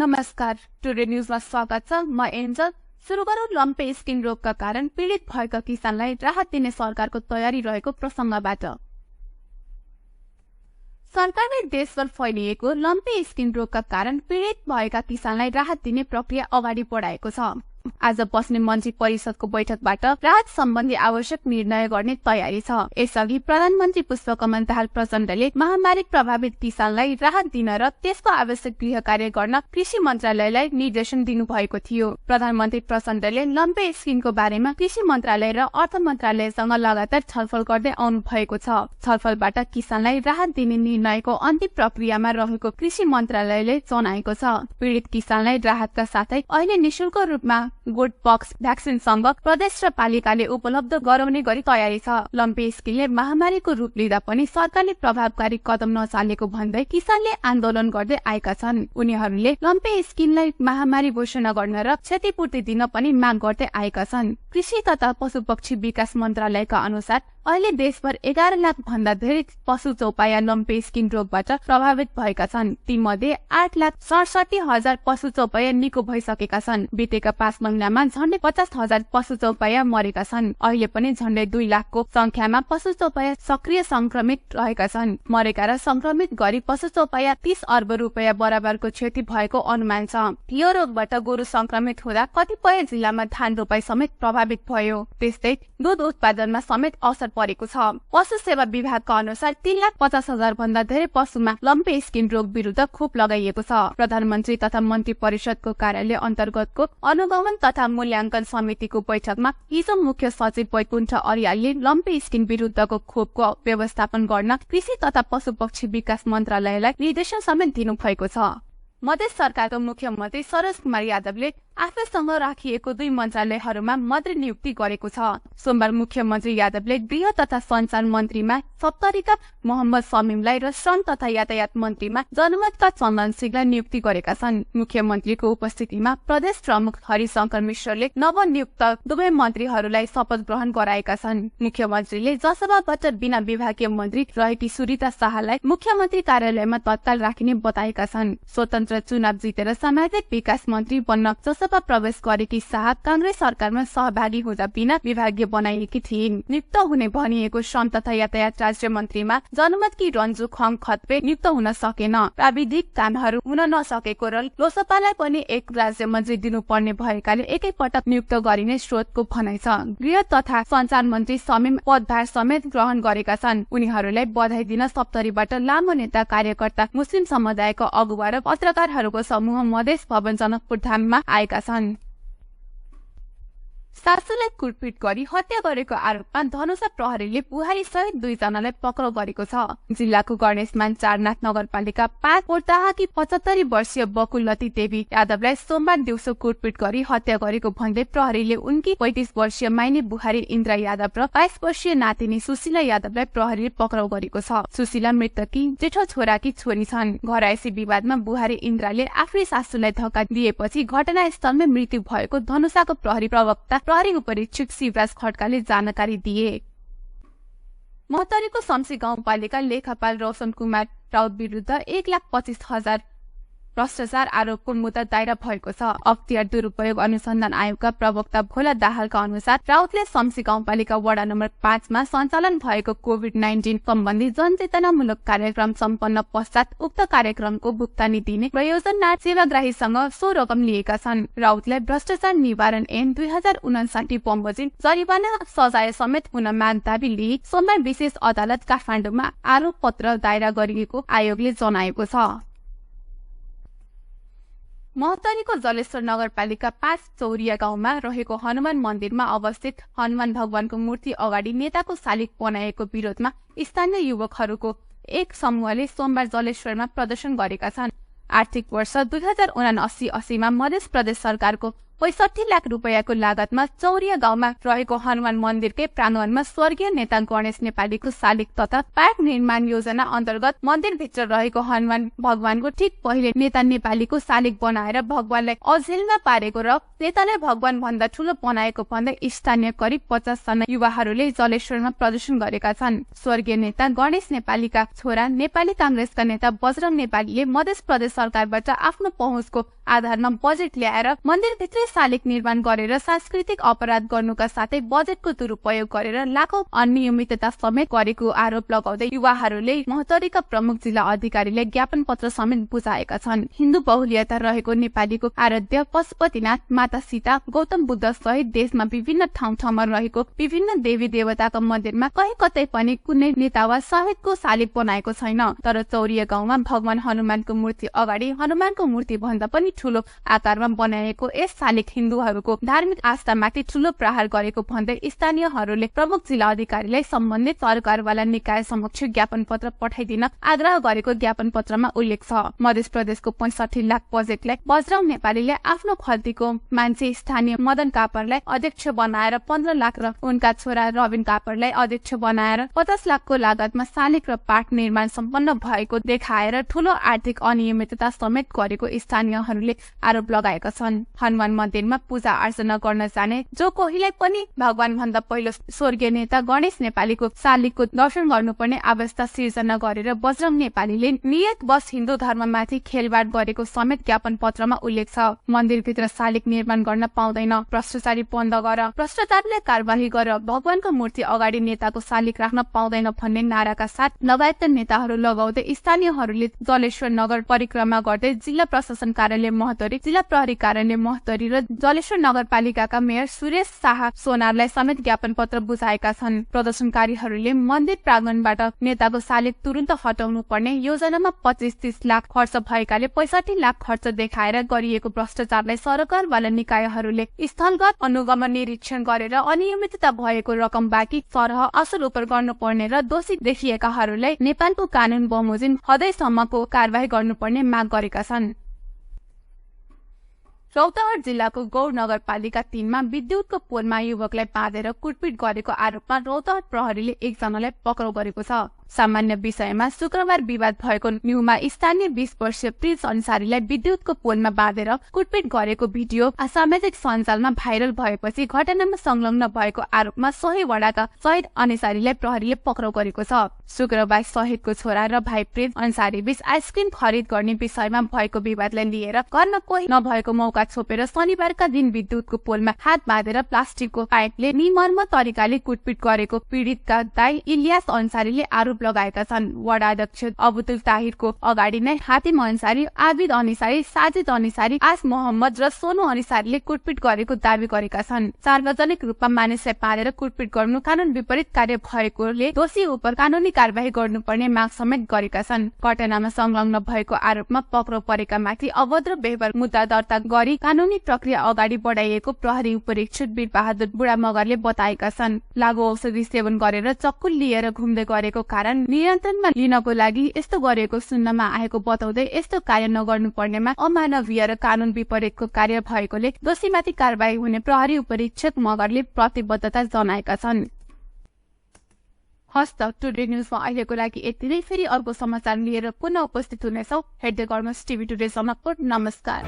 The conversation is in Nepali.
नमस्कार, टुडे न्यूजमा स्वागत छ। म एन्जल। सुरु गरौँ लम्पे स्किन रोगका कारण पीडित भएका किसानलाई राहत दिने सरकारको तयारी रहेको प्रसंगबाट। सरकारले देशभर फैलिएको लम्पे स्किन रोगका कारण पीडित भएका किसानलाई राहत दिने प्रक्रिया अगाडि बढाएको छ। आज बस्ने मन्त्री परिषदको बैठकबाट राहत सम्बन्धी आवश्यक निर्णय गर्ने तयारी छ। यसअघि प्रधानमन्त्री पुष्पकमल दाहाल प्रचण्डले महामारी प्रभावित किसानलाई राहत दिन र त्यसको आवश्यक गृह कार्य गर्न कृषि मन्त्रालयलाई निर्देशन दिनुभएको थियो। प्रधानमन्त्री प्रचण्डले लम्पे स्किनको बारेमा कृषि मन्त्रालय र अर्थ मन्त्रालयसँग लगातार छलफल गर्दै आउनु भएको छ। छलफलबाट किसानलाई राहत दिने निर्णयको अन्तिम प्रक्रियामा रहेको कृषि मन्त्रालयले जनाएको छ। पीडित किसानलाई राहतका साथै अहिले निशुल्क रूपमा गोड पक्स भ्याक्सिनसँग प्रदेश र पालिकाले उपलब्ध गराउने गरी तयारी छ। लम्पे स्किनले महामारीको रूप लिँदा पनि सरकारले प्रभावकारी कदम नचालेको भन्दै किसानले आन्दोलन गर्दै आएका छन्। उनीहरूले लम्पे स्किनलाई महामारी घोषणा गर्न र क्षतिपूर्ति दिन पनि माग गर्दै आएका छन्। कृषि तथा पशुपक्षी विकास मन्त्रालयका अनुसार अहिले देशभर 11 लाख भन्दा धेरै पशु चौपाया लम्पे स्किन रोगबाट प्रभावित भएका छन्। तीमध्ये 8,67,000 पशु चौपाया निको भइसकेका छन्। बितेका 5 महिनामा झण्डै 50,000 पशु चौपाया मरेका छन्। अहिले पनि झण्डै 2 लाखको संख्यामा पशु चौपाया सक्रिय संक्रमित रहेका छन्। मरेका र संक्रमित गरी पशु चौपाया 30 अर्ब रुपैयाँ बराबरको क्षति भएको अनुमान छ। यो रोगबाट गोरु संक्रमित हुँदा कतिपय जिल्लामा धान रोपाई समेत प्रभावित भयो। त्यस्तै दूध उत्पादनमा समेत असर परेको छ। पशु सेवा विभागका अनुसार 3,50,000 भन्दा धेरै पशुमा लम्पे स्किन रोग विरुद्ध खोप लगाइएको छ। प्रधानमन्त्री तथा मन्त्री परिषदको कार्यालय अन्तर्गतको अनुगमन तथा मूल्याङ्कन समितिको बैठकमा हिजो मुख्य सचिव वैकुण्ठ अर्यालले लम्पे स्किन विरुद्धको खोपको व्यवस्थापन गर्न कृषि तथा पशुपक्षी विकास मन्त्रालयलाई निर्देशन समेत दिनुभएको छ। मधेस सरकारको मुख्यमन्त्री सरोज कुमार यादवले आफैसँग राखिएको 2 मन्त्रालयहरूमा मन्त्री नियुक्ति गरेको छ। सोमबार मुख्यमन्त्री यादवले गृह तथा सञ्चार मन्त्रीमा सप्तरीका मोहम्मद शमीमलाई र श्रम तथा यातायात मन्त्रीमा जनमतका चन्दन सिंहलाई नियुक्ति गरेका छन्। मुख्यमन्त्रीको उपस्थितिमा प्रदेश प्रमुख हरिशंकर मिश्रले नवनियुक्त दुवै मन्त्रीहरूलाई शपथ ग्रहण गराएका छन्। मुख्यमन्त्रीले जसपाबाट बिना विभागीय मन्त्री रहेकी सुरिता शाहलाई मुख्यमन्त्री कार्यालयमा तत्काल राखिने बताएका छन्। स्वतन्त्र चुनाव जितेर सामाजिक विकास मन्त्री बन्न जसपा प्रवेश गरेकी शाह कांग्रेस सरकारमा सहभागी हुँदा बिना विभागीय बनाइएकी थिइन्। नियुक्त हुने भनिएको श्रम तथा यातायात राज्य मन्त्रीमा जनमतकी रन्जु खङ खत्वे नियुक्त हुन सकेन। प्राविधिक कामहरू हुन नसकेको र लोसपालाई पनि एक राज्य मन्त्री दिनुपर्ने भएकाले एकैपटक नियुक्त गरिने स्रोतको भनाइ छ। गृह तथा सञ्चार मन्त्री शमीम पदभार समेत ग्रहण गरेका छन्। उनीहरूलाई बधाई दिन सप्तरीबाट लामो नेता कार्यकर्ता मुस्लिम समुदायको अगुवा र पत्रकारहरूको समूह मधेस भवन जनकपुर धाममा आएका छन्। सासूलाई कुटपिट गरी हत्या गरेको आरोपमा धनुषा प्रहरीले बुहारी सहित 2 जनालाई पक्राउ गरेको छ। जिल्लाको गणेशमान चारनाथ नगरपालिका 5 पोर्ताहाकी 75 वर्षीय बकुलती देवी यादवलाई सोमबार दिउँसो कुटपिट गरी हत्या गरेको भन्दै प्रहरीले उनकी 35 वर्षीय माइनी बुहारी इन्द्रा यादव र 22 वर्षीय नातिनी सुशीला यादवलाई प्रहरीले पक्राउ गरेको छ। सुशीला मृतककी जेठो छोराकी छोरी छन्। घरआइसी विवादमा बुहारी इन्द्राले आफ्नै सासूलाई धक्का दिएपछि घटनास्थलमै मृत्यु भएको धनुषाको प्रहरी प्रवक्ता प्रहरी उपरीक्षक शिवराज खड्काले जानकारी दिए। महतरीको शमसी गाउँपालिका लेखापाल रोशन कुमार राउत विरुद्ध 1,25,000 भ्रष्टाचार आरोपको मुद्दा दायर भएको छ। अख्तियार दुरुपयोग अनुसन्धान आयोगका प्रवक्ता भोला दाहालका अनुसार राउतले शमसी गाउँपालिका वडा नम्बर 5 मा सञ्चालन भएको कोभिड-19 सम्बन्धी जनचेतनामूलक कार्यक्रम सम्पन्न पश्चात उक्त कार्यक्रमको भुक्तानी दिने प्रयोजननाथ सेवाग्राहीसँग सो रकम लिएका छन्। राउतलाई भ्रष्टाचार निवारण ऐन 2059 बमोजिम जरिवाना सजाय समेत हुन माग दाबी लिई सोमबार विशेष अदालत काठमाडौँमा आरोप पत्र दायर गरिएको आयोगले जनाएको छ। महतरीको जलेश्वर नगरपालिका 5 चौरिया गाउँमा रहेको हनुमान मन्दिरमा अवस्थित हनुमान भगवानको मूर्ति अगाडि नेताको शालिग बनाएको विरोधमा स्थानीय युवकहरूको एक समूहले सोमबार जलेश्वरमा प्रदर्शन गरेका छन्। आर्थिक वर्ष 2079-80 मा मध्य प्रदेश सरकारको 65 लाख रुपैयाँको लागतमा चौरिया गाउँमा रहेको हनुमान मन्दिरकै प्राङ्गणमा स्वर्गीय नेता गणेश नेपालीको शालिग तथा पार्क निर्माण योजना अन्तर्गत मन्दिरभित्र रहेको हनुमान भगवानको ठीक पहिले नेता नेपालीको शालिग बनाएर भगवानलाई अझेलमा पारेको र नेतालाई भगवान भन्दा ठूलो बनाएको भन्दै स्थानीय करिब 50 जना युवाहरूले जलेश्वरमा प्रदर्शन गरेका छन्। स्वर्गीय नेता गणेश नेपालीका छोरा नेपाली कांग्रेसका नेता बजरंग नेपालीले मध्य प्रदेश सरकारबाट आफ्नो पहुँचको आधारमा बजेट ल्याएर मन्दिरभित्रै शालिग निर्माण गरेर सांस्कृतिक अपराध गर्नुका साथै बजेटको दुरुपयोग गरेर लाखौं अनियमितता समेत गरेको आरोप लगाउँदै युवाहरूले महोत्तरीका प्रमुख जिल्ला अधिकारीले ज्ञापन पत्र समेत बुझाएका छन्। हिन्दू बहुलियता रहेको नेपालीको आराध्य पशुपतिनाथ, माता सीता, गौतम बुद्ध सहित देशमा विभिन्न ठाउँमा रहेको विभिन्न देवी देवताका मन्दिरमा कहीँ कतै पनि कुनै नेता वा शहीदको शालिग बनाएको छैन। तर चौरिया गाउँमा भगवान हनुमानको मूर्ति अगाडि हनुमानको मूर्ति भन्दा पनि ठूलो आकारमा बनाएको यस शालिग हिन्दूहरूको धार्मिक आस्थामाथि ठूलो प्रहार गरेको भन्दै स्थानीयहरूले प्रमुख जिल्ला अधिकारीलाई सम्बन्धित सरकारवाला निकाय समक्ष ज्ञापन पत्र पठाइदिन आग्रह गरेको ज्ञापन पत्रमा उल्लेख छ। मध्य प्रदेशको 65 लाख बजेटलाई बजरंग नेपालीले आफ्नो खल्तीको मान्छे स्थानीय मदन कापरलाई अध्यक्ष बनाएर 15 लाख र उनका छोरा रविन कापरलाई अध्यक्ष बनाएर 50 लाखको लागतमा शालिग र पार्क निर्माण सम्पन्न भएको देखाएर ठूलो आर्थिक अनियमितता समेत गरेको स्थानीयहरूले आरोप लगाएका छन्। हनुमान मन्दिरमा पूजा अर्चना गर्न जाने जो कोहीलाई पनि भगवान भन्दा पहिलो स्वर्गीय नेता गणेश नेपालीको शालिगको दर्शन गर्नुपर्ने अवस्था सिर्जना गरेर बजरंग नेपालीले नियत बस हिन्दू धर्ममाथि खेलवाड गरेको समेत ज्ञापन पत्रमा उल्लेख छ। मन्दिरभित्र शालिग निर्माण गर्न पाउँदैन, भ्रष्टाचारी बन्द गर, भ्रष्टाचारीले कारबाही गर, भगवानको मूर्ति अगाडि नेताको शालिग राख्न पाउँदैन भन्ने नाराका साथ लगायतका नेताहरू लगाउँदै स्थानीयहरूले जलेश्वर नगर परिक्रमा गर्दै जिल्ला प्रशासन कार्यालय महोत्तरी, जिल्ला प्रहरी कार्यालय महोत्तरी र जलेश्वर नगरपालिकाका मेयर सुरेश शाह सोनारलाई समेत ज्ञापन पत्र बुझाएका छन्। प्रदर्शनकारीहरूले मन्दिर प्राङ्गणबाट नेताको शालिग तुरन्त हटाउनु पर्ने, योजनामा 25-30 लाख खर्च भएकाले 65 लाख खर्च देखाएर गरिएको भ्रष्टाचारलाई सरकारवाला निकायहरूले स्थलगत अनुगमन निरीक्षण गरेर अनियमितता भएको रकम बाँकी सरह असुल उपर गर्नुपर्ने र दोषी देखिएकाहरूलाई नेपालको कानून बमोजिम हदैसम्मको कारबाही गर्नुपर्ने माग गरेका छन्। रौतहट जिल्लाको गौर नगरपालिका 3 मा विद्युतको पोलमा युवकलाई बाँधेर कुटपिट गरेको आरोपमा रौतहट प्रहरीले एकजनालाई पक्राउ गरेको छ। सामान्य विषयमा शुक्रबार विवाद भएको न्यूमा स्थानीय 20 वर्षीय प्रिन्स अन्सारीलाई विद्युतको पोलमा बाँधेर कुटपिट गरेको भिडियो सामाजिक सञ्जालमा भाइरल भएपछि घटनामा संलग्न भएको आरोपमा सोही वडाका शहीद अन्सारीलाई प्रहरीले पक्राउ गरेको छ। शुक्रबार शहीदको छोरा र भाइ प्रिन्स अन्सारी बीच आइसक्रिम खरिद गर्ने विषयमा भएको विवादलाई लिएर घरमा कोही नभएको मौका छोपेर शनिबारका दिन विद्युतको पोलमा हात बाँधेर प्लास्टिकको पाइपले निमर्म तरिकाले कुटपिट गरेको पीडितका दाइ इलियास अन्सारीले आरोप लगाएका छन्। वडा अध्यक्ष अबुतुल ताहिरको अगाडि नै हातिम अन्सारी, आबिद अन्सारी, साजिद अन्सारी, आस मोहम्मद र सोनु अन्सारीले कुटपिट गरेको दावी गरेका छन्। सार्वजनिक रूपमा मानिसलाई पालेर कुटपिट गर्नु कानून विपरीत कार्य भएकोले दोषी उप कानूनी कारबाही गर्नुपर्ने माग समेत गरेका छन्। घटनामा संलग्न भएको आरोपमा पक्राउ परेका माथि अभद्र व्यवहार मुद्दा दर्ता गरी कानूनी प्रक्रिया अगाडि बढाइएको प्रहरी उपरीक्षक वीर बहादुर बुढा मगरले बताएका छन्। लागू औषधि सेवन गरेर चक्कु लिएर घुम्दै गरेको कारण नियन्त्रणमा लिनको लागि यस्तो गरेको सुन्नमा आएको बताउँदै यस्तो कार्य नगर्नुपर्नेमा अमानवीय र कानून विपरीतको कार्य भएकोले दोषीमाथि कारबाही हुने प्रहरी उपरीक्षक मगरले प्रतिबद्धता जनाएका छन्। हस्त टुडे न्यूजमा अहिलेको लागि यति नै। फेरि अर्को समाचार लिएर पुनः उपस्थित हुनेछौँ। हेर्दै गर्नुहोस् टिभी टुडे जनकपुर। नमस्कार।